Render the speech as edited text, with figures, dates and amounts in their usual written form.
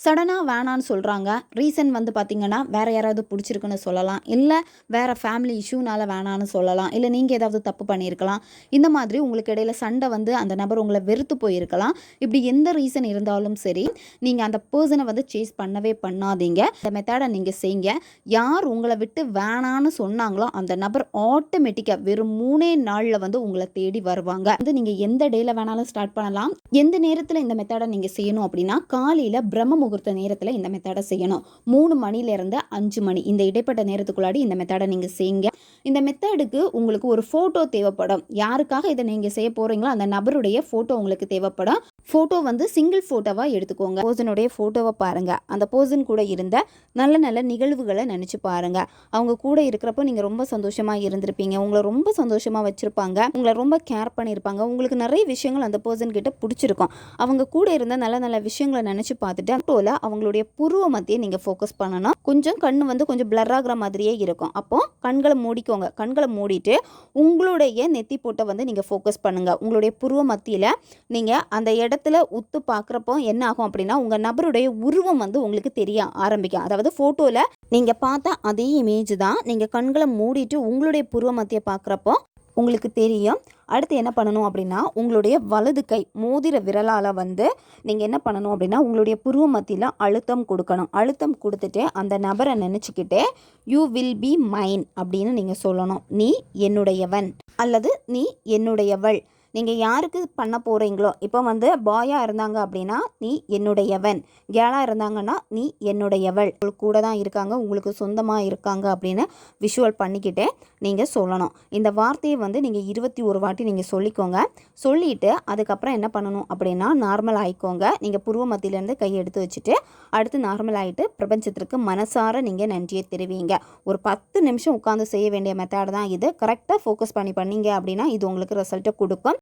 சடனாக வேணான்னு சொல்கிறாங்க. ரீசன் வந்து பார்த்திங்கன்னா, வேறு யாராவது பிடிச்சிருக்குன்னு சொல்லலாம். இல்லை வேறு ஃபேமிலி இஷ்யூனால் வேணான்னு சொல்லலாம். இல்லை நீங்கள் ஏதாவது தப்பு பண்ணியிருக்கலாம். இந்த மாதிரி உங்களுக்கு இடையில சண்டை வந்து அந்த நபர் உங்களை வெறுத்து போயிருக்கலாம். இப்படி எந்த ரீசன் இருந்தாலும் சரி, நீங்கள் அந்த பர்சனை வந்து சேஸ் பண்ணவே பண்ணாதீங்க. இந்த மெத்தடை நீங்கள் செய்யுங்க. யார் உங்களை விட்டு வேணான்னு சொன்னாங்களோ அந்த நபர் ஆட்டோமேட்டிக்காக வெறும் 3 நாளில் வந்து உங்களை தேடி வருவாங்க. வந்து நீங்கள் எந்த டேயில் வேணாலும் ஸ்டார்ட் பண்ணலாம். எந்த நேரத்தில் இந்த மெத்தடை நீங்கள் செய்யணும் அப்படின்னா, காலையில் பிரம்ம முகூர்த்த நேரத்தில் இந்த மெத்தடை செய்யணும். 3 மணிலேருந்து 5 மணி இந்த இடைப்பட்ட நேரத்துக்குள்ளாடி இந்த மெத்தடை நீங்கள் செய்யுங்க. இந்த மெத்தடுக்கு உங்களுக்கு ஒரு ஃபோட்டோ தேவைப்படும். யாருக்காக இதை நீங்கள் செய்ய போகிறீங்களோ அந்த நபருடைய ஃபோட்டோ உங்களுக்கு தேவைப்படும். ஃபோட்டோ வந்து சிங்கிள் ஃபோட்டோவாக எடுத்துக்கோங்க. பர்சனுடைய ஃபோட்டோவை பாருங்கள். அந்த பர்சன் கூட இருந்த நல்ல நல்ல நிகழ்வுகளை நினச்சி பாருங்கள். அவங்க கூட இருக்கிறப்போ நீங்கள் ரொம்ப சந்தோஷமாக இருந்திருப்பீங்க. உங்களை ரொம்ப சந்தோஷமாக வச்சுருப்பாங்க. உங்களை ரொம்ப கேர் பண்ணியிருப்பாங்க. உங்களுக்கு நிறைய விஷயங்கள் அந்த பர்சன் கிட்ட பிடிச்சிருக்கும். அவங்க கூட இருந்த நல்ல நல்ல விஷயங்களை நினச்சி பார்த்துட்டு ஃபோட்டோவில் அவங்களுடைய புருவ மத்தியை நீங்கள் ஃபோக்கஸ் பண்ணணும். கொஞ்சம் கண் வந்து கொஞ்சம் பிளர் ஆகிற மாதிரியே இருக்கும். அப்போது கண்களை மூடிக்கோங்க. கண்களை மூடிட்டு உங்களுடைய நெத்தி போட்டை வந்து நீங்கள் ஃபோக்கஸ் பண்ணுங்கள். உங்களுடைய புருவ மத்தியில் நீங்கள் அந்த இடத்துல உத்து பார்க்குறப்போ என்ன ஆகும் அப்படின்னா, உங்கள் நபருடைய உருவம் வந்து உங்களுக்கு தெரிய ஆரம்பிக்கும். அதாவது ஃபோட்டோவில் நீங்கள் பார்த்த அதே இமேஜ் தான் நீங்கள் கண்களை மூடிட்டு உங்களுடைய புருவ மத்தியை பார்க்குறப்போ உங்களுக்கு தெரியும். அடுத்து என்ன பண்ணணும் அப்படின்னா, உங்களுடைய வலது கை மோதிர விரலால் வந்து நீங்கள் என்ன பண்ணணும் அப்படின்னா, உங்களுடைய புருவ மத்தியில் அழுத்தம் கொடுக்கணும். அழுத்தம் கொடுத்துட்டு அந்த நபரை நினச்சிக்கிட்டே யூ வில் பி மைன் அப்படின்னு நீங்கள் சொல்லணும். நீ என்னுடையவன் அல்லது நீ என்னுடையவள். நீங்கள் யாருக்கு பண்ண போகிறீங்களோ, இப்போ வந்து பாயாக இருந்தாங்க அப்படின்னா நீ என்னுடையவன், கேளாக இருந்தாங்கன்னா நீ என்னுடையவள். உங்களுக்கு கூட தான் இருக்காங்க, உங்களுக்கு சொந்தமாக இருக்காங்க அப்படின்னு விஷுவல் பண்ணிக்கிட்டே நீங்கள் சொல்லணும். இந்த வார்த்தையை வந்து நீங்கள் 21 வாட்டி நீங்கள் சொல்லிக்கோங்க. சொல்லிவிட்டு அதுக்கப்புறம் என்ன பண்ணணும் அப்படின்னா, நார்மல் ஆகிக்கோங்க. நீங்கள் புருவ மத்தியிலேருந்து கையை எடுத்து வச்சுட்டு அடுத்து நார்மல் ஆகிட்டு பிரபஞ்சத்திற்கு மனசார நீங்கள் நன்றியை தெரிவிங்க. ஒரு 10 நிமிஷம் உட்காந்து செய்ய வேண்டிய மெத்தட் தான் இது. கரெக்டாக ஃபோக்கஸ் பண்ணீங்க அப்படின்னா இது உங்களுக்கு ரிசல்ட்டை கொடுக்கும்.